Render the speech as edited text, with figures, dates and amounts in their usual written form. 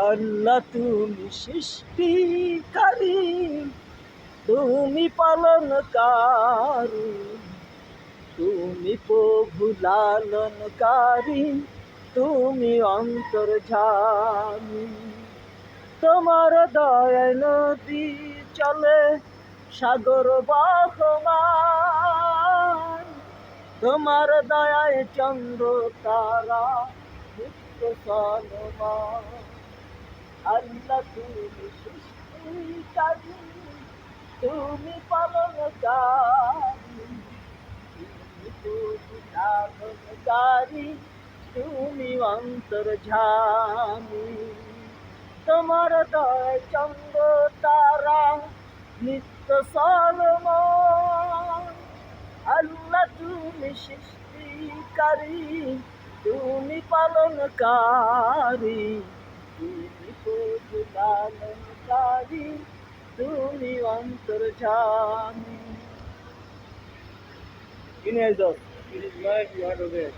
আল্লাহ তুমি সৃষ্টিকারী, তুমি পালনকারী, তুমি প্রভু লালনকারী, তুমি অন্তর্যামী। তোমার দয়ায় নদী চলে সাগর বহমান, তোমার দয়ায় চন্দ্র তারা নিত্য চলমান। আল্লাহ তুমি সৃষ্টিকারী, তুমি পালনকারী, তুমি প্রভু লালনকারী, তুমি অন্তর্যামী। তোমার দয় চন্দ্র তারা নিত্য চলমান। আল্লাহ তুমি সৃষ্টিকারী, তুমি পালনকারী, তুমি প্রভু লালনকারী, তুমি অন্তর্যামী। It is nice you are today.